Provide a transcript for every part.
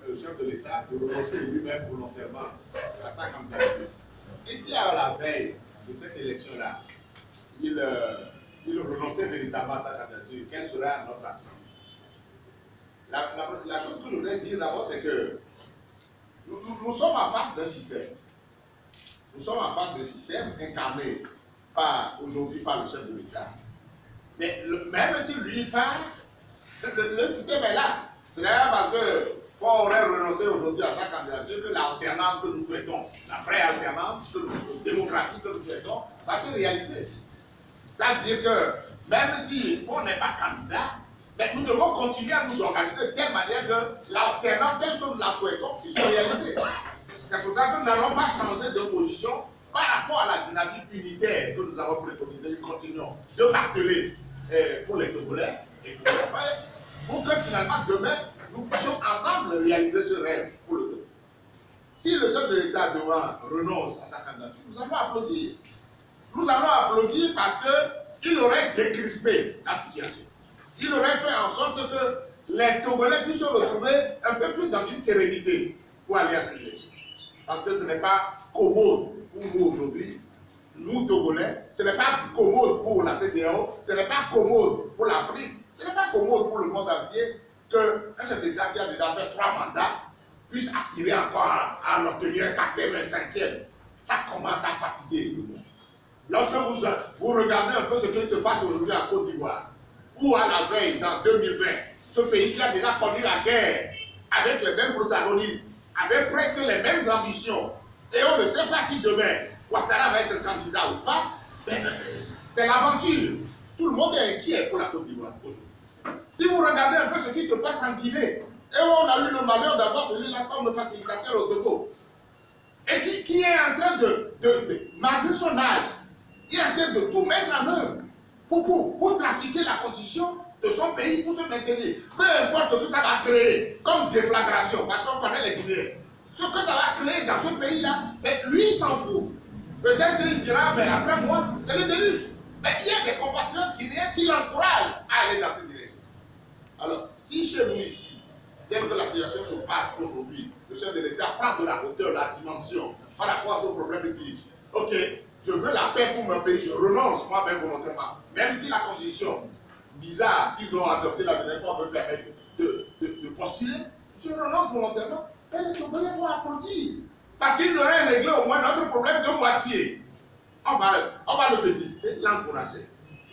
le chef de l'État de renoncer lui-même volontairement à sa candidature. Et si à la veille de cette élection-là, il renonçait véritablement à sa candidature, quelle sera notre attitude? La chose que je voudrais dire d'abord, c'est que nous sommes en face d'un système. Nous sommes en face d'un système incarné aujourd'hui par le chef de l'État. Mais même si lui part, le système est là. Ce n'est pas parce qu'on aurait renoncé aujourd'hui à sa candidature que l'alternance que nous souhaitons, la vraie alternance démocratique que nous souhaitons, va se réaliser. Ça veut dire que même si on n'est pas candidat, mais nous devons continuer à nous organiser de telle manière que l'alternance telle que nous la souhaitons puisse se réaliser. C'est pour ça que nous n'allons pas changer de position par rapport à la dynamique unitaire que nous avons préconisée. Nous continuons de marteler pour les Togolais et pour les Français, pour que finalement demain nous puissions ensemble réaliser ce rêve pour le Togo. Si le chef de l'État demain renonce à sa candidature, nous allons applaudir. Nous allons applaudir parce qu'il aurait décrispé la situation. Il aurait fait en sorte que les Togolais puissent se retrouver un peu plus dans une sérénité pour aller à cette élection. Parce que ce n'est pas commode pour nous aujourd'hui, nous Togolais, ce n'est pas commode pour la CEDEAO, ce n'est pas commode pour l'Afrique, ce n'est pas commode pour le monde entier qu'un chef d'État qui a déjà fait 3 mandats puisse aspirer encore à en obtenir un 4e, un 5e. Ça commence à fatiguer le monde. Lorsque vous regardez un peu ce qui se passe aujourd'hui en Côte d'Ivoire, ou à la veille, dans 2020, ce pays qui a déjà connu la guerre avec les mêmes protagonistes, avec presque les mêmes ambitions, et on ne sait pas si demain Ouattara va être candidat ou pas, c'est l'aventure. Tout le monde est inquiet pour la Côte d'Ivoire aujourd'hui. Si vous regardez un peu ce qui se passe en Guinée, et on a eu le malheur d'avoir celui-là comme facilitateur au Togo, et qui est en train malgré son âge, il est en train de tout mettre en œuvre pour trafiquer la constitution de son pays pour se maintenir. Peu importe ce que ça va créer comme déflagration, parce qu'on connaît les Guinéens. Ce que ça va créer dans ce pays-là, mais lui, il s'en fout. Peut-être qu'il dira, mais après moi, c'est le déluge. Mais il y a des compatriotes guinéens qui l'encouragent à aller dans cette direction. Alors, si chez nous ici, tel que la situation se passe aujourd'hui, le chef de l'État prend de la hauteur, la dimension, par rapport à ce problème et dit, ok, je veux la paix pour mon pays, je renonce moi-même volontairement. Même si la constitution bizarre qu'ils ont adoptée la dernière fois me permet de postuler, je renonce volontairement. Et les Togolais vont applaudir. Parce qu'ils auraient réglé au moins notre problème de moitié. On va le féliciter, l'encourager.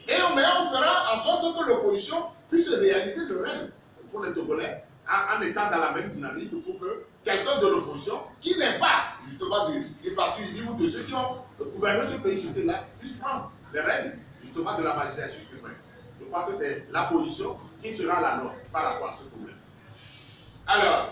Et on fera en sorte que l'opposition puisse réaliser le rêve pour les Togolais en étant dans la même dynamique pour que quelqu'un de l'opposition, qui n'est pas justement du parti uni ou de ceux qui ont gouverné ce pays jusque-là, puisse prendre les règles justement de la magistrature suprême. Je crois que c'est la position qui sera la nôtre par rapport à ce problème. Alors,